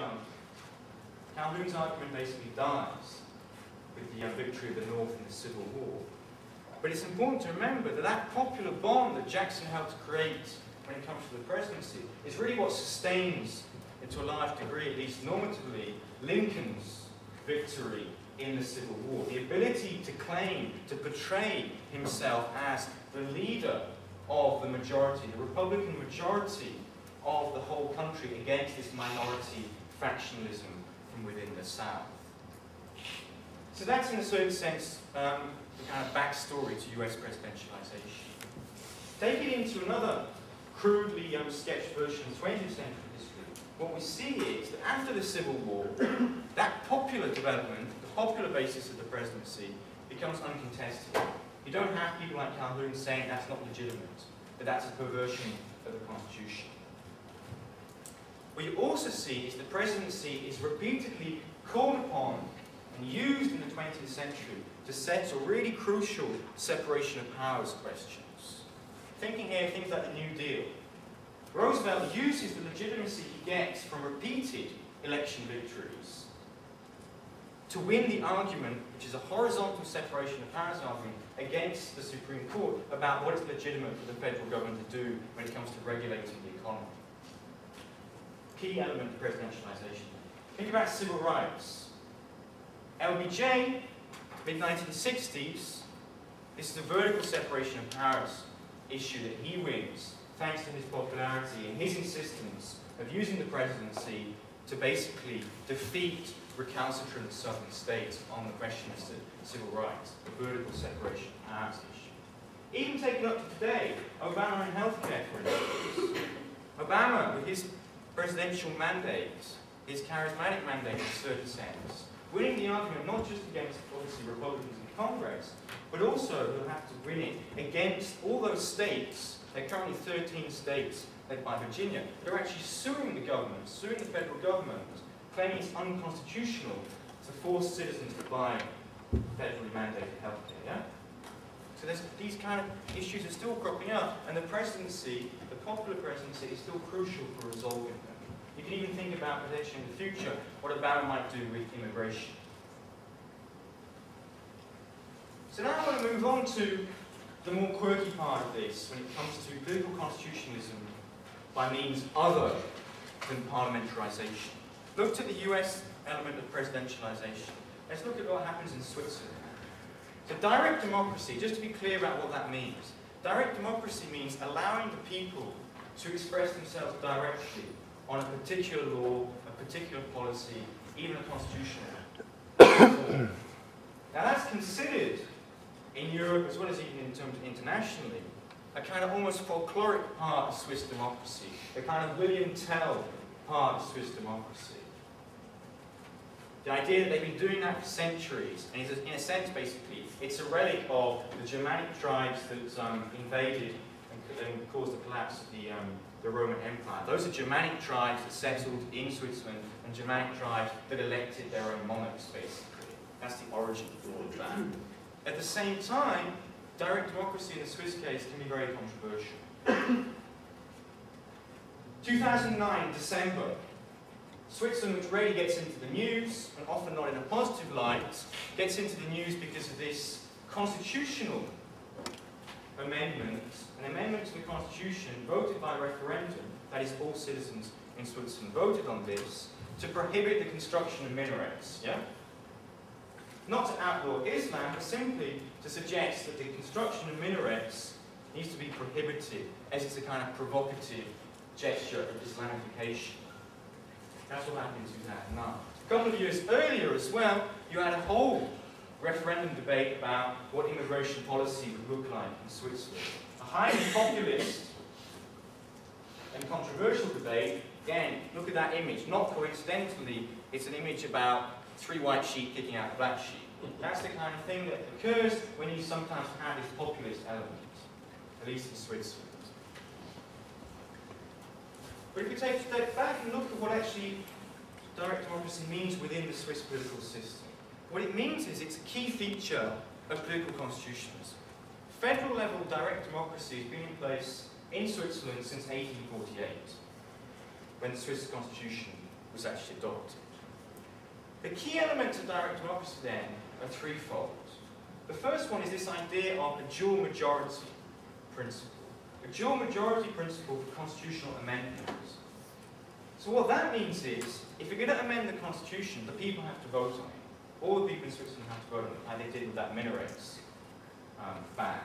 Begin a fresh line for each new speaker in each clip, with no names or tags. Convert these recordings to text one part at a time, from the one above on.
jump, Calhoun's argument basically dies with the victory of the North in the Civil War. But it's important to remember that that popular bond that Jackson helped create when it comes to the presidency is really what sustains, to a large degree, at least normatively, Lincoln's victory in the Civil War. The ability to claim, to portray himself as the leader of the majority, the Republican majority of the whole country against this minority factionalism from within the South. So that's, in a certain sense, the kind of backstory to US presidentialization. Take it into another crudely sketched version of 20th century history. What we see is that after the Civil War, that popular development, the popular basis of the presidency, becomes uncontested. You don't have people like Calhoun saying that's not legitimate, that that's a perversion of the Constitution. What you also see is the presidency is repeatedly called upon and used in the 20th century to settle really crucial separation of powers questions. Thinking here of things like the New Deal. Roosevelt uses the legitimacy he gets from repeated election victories to win the argument, which is a horizontal separation of powers argument, against the Supreme Court about what is legitimate for the federal government to do when it comes to regulating the economy. Key element of presidentialization. Think about civil rights. LBJ, mid-1960s, this is a vertical separation of powers issue that he wins thanks to his popularity and his insistence of using the presidency to basically defeat recalcitrant southern states on the question of civil rights, the vertical separation of powers issue. Even taken up to today, Obama and healthcare, for instance. Obama, with his presidential mandate, his charismatic mandate in a certain sense, winning the argument not just against, obviously, Republicans in Congress, but also he'll have to win it against all those states, there are currently 13 states led by Virginia, that are actually suing the government, suing the federal government, claiming it's unconstitutional to force citizens to buy federally mandated healthcare. Yeah? So these kind of issues are still cropping up, and the presidency, the popular presidency, is still crucial for resolving them. You can even think about potentially in the future what Obama might do with immigration. So now I want to move on to the more quirky part of this when it comes to political constitutionalism by means other than parliamentarization. Looked at the US element of presidentialization. Let's look at what happens in Switzerland. So direct democracy, just to be clear about what that means. Direct democracy means allowing the people to express themselves directly on a particular law, a particular policy, even a constitutional reform. Now that's considered in Europe, as well as even in terms of internationally, a kind of almost folkloric part of Swiss democracy, a kind of William Tell part of Swiss democracy. The idea that they've been doing that for centuries, and it's, in a sense, basically, it's a relic of the Germanic tribes that invaded and caused the collapse of the Roman Empire. Those are Germanic tribes that settled in Switzerland, and Germanic tribes that elected their own monarchs, basically. That's the origin of all of that. At the same time, direct democracy in the Swiss case can be very controversial. 2009, December. Switzerland, which rarely gets into the news, and often not in a positive light, gets into the news because of this constitutional amendment, an amendment to the Constitution voted by referendum, that is all citizens in Switzerland voted on this, to prohibit the construction of minarets. Yeah? Not to outlaw Islam, but simply to suggest that the construction of minarets needs to be prohibited, as it's a kind of provocative gesture of Islamification. That's what happened in 2009. A couple of years earlier as well, you had a whole referendum debate about what immigration policy would look like in Switzerland. A highly populist and controversial debate. Again, look at that image. Not coincidentally, it's an image about 3 white sheep kicking out a black sheep. That's the kind of thing that occurs when you sometimes have this populist element, at least in Switzerland. But if you take a step back and look at what actually direct democracy means within the Swiss political system, what it means is it's a key feature of political constitutions. Federal level direct democracy has been in place in Switzerland since 1848, when the Swiss constitution was actually adopted. The key elements of direct democracy then are threefold. The first one is this idea of a dual majority principle. A dual majority principle for constitutional amendments. So what that means is, if you're going to amend the constitution, the people have to vote on it. All the people in Switzerland have to vote on it, like they did with that minarets ban.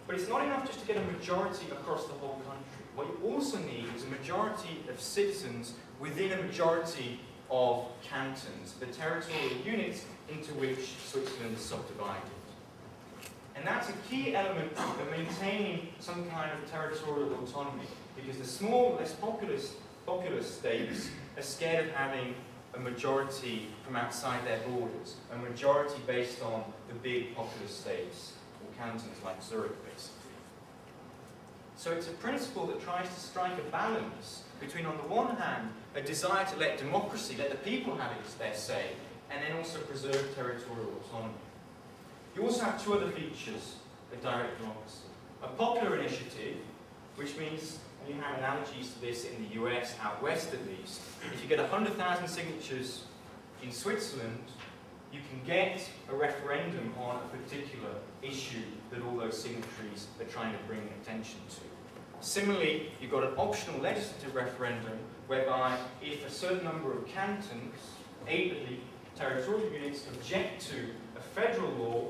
But it's not enough just to get a majority across the whole country. What you also need is a majority of citizens within a majority of cantons, the territorial units into which Switzerland is subdivided. And that's a key element of maintaining some kind of territorial autonomy, because the small, less populous states are scared of having a majority from outside their borders, a majority based on the big populous states, or cantons like Zurich, basically. So it's a principle that tries to strike a balance between, on the one hand, a desire to let democracy, let the people have their say, and then also preserve territorial autonomy. You also have two other features of direct democracy. A popular initiative, which means, and you have analogies to this in the US, out west at least, if you get 100,000 signatures in Switzerland, you can get a referendum on a particular issue that all those signatories are trying to bring attention to. Similarly, you've got an optional legislative referendum whereby if a certain number of cantons, 8 of the territorial units, object to a federal law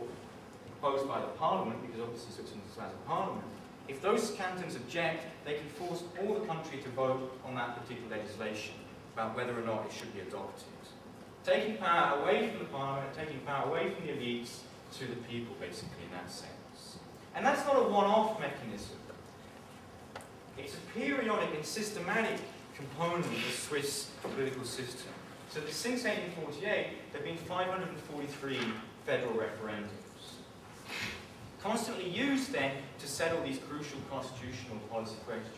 proposed by the parliament, because obviously Switzerland has a parliament, if those cantons object, they can force all the country to vote on that particular legislation about whether or not it should be adopted. Taking power away from the parliament, taking power away from the elites to the people, basically, in that sense. And that's not a one-off mechanism. It's a periodic and systematic component of the Swiss political system. So since 1848, there have been 543 federal referendums, constantly used then to settle these crucial constitutional policy questions.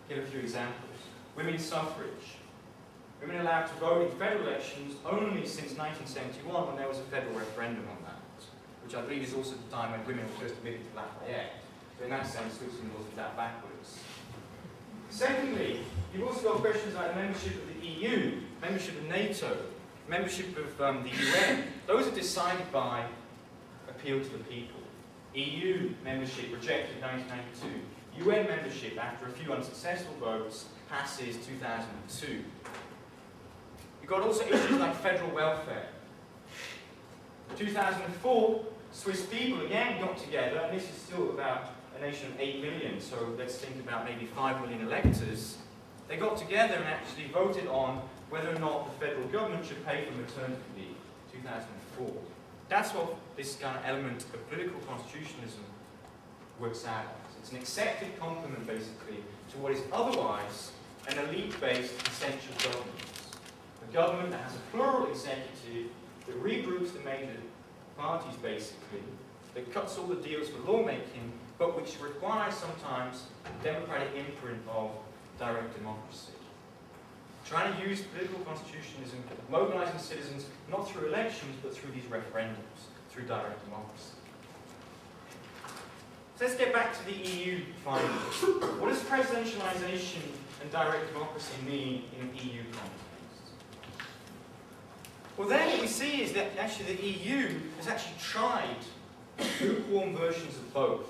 Give a few examples. Women's suffrage. Women are allowed to vote in federal elections only since 1971, when there was a federal referendum on that, which I believe is also the time when women were first admitted to Lafayette. So in that sense, Switzerland wasn't that backwards. Secondly, you've also got questions like membership of the EU, membership of NATO, membership of the UN. Those are decided by appeal to the people. EU membership rejected in 1992. UN membership, after a few unsuccessful votes, passes 2002. You've got also issues like federal welfare. In 2004, Swiss people again got together, and this is still about a nation of 8 million, so let's think about maybe 5 million electors. They got together and actually voted on whether or not the federal government should pay for maternity leave, 2004. That's what this kind of element of political constitutionalism works out as. It's an accepted complement, basically, to what is otherwise an elite-based essential government. A government that has a plural executive, that regroups the major parties, basically, that cuts all the deals for lawmaking, but which requires sometimes the democratic imprint of direct democracy. Trying to use political constitutionalism, mobilizing citizens, not through elections, but through these referendums, through direct democracy. So let's get back to the EU finally. What does presidentialization and direct democracy mean in an EU context? Well, then what we see is that actually the EU has actually tried lukewarm versions of both.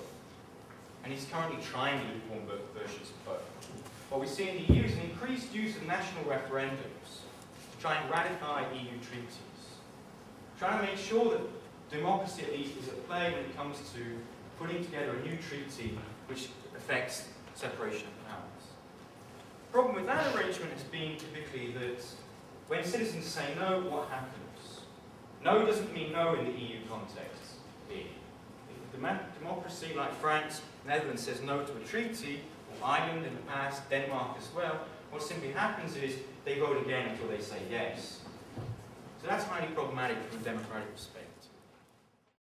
And is currently trying lukewarm versions of both. What we see in the EU is an increased use of national referendums to try and ratify EU treaties. Trying to make sure that democracy, at least, is at play when it comes to putting together a new treaty which affects separation of powers. The problem with that arrangement has been typically that when citizens say no, what happens? No doesn't mean no in the EU context. If democracy like France, Netherlands says no to a treaty, or Ireland in the past, Denmark as well, what simply happens is they vote again until they say yes. So that's highly problematic from a democratic perspective.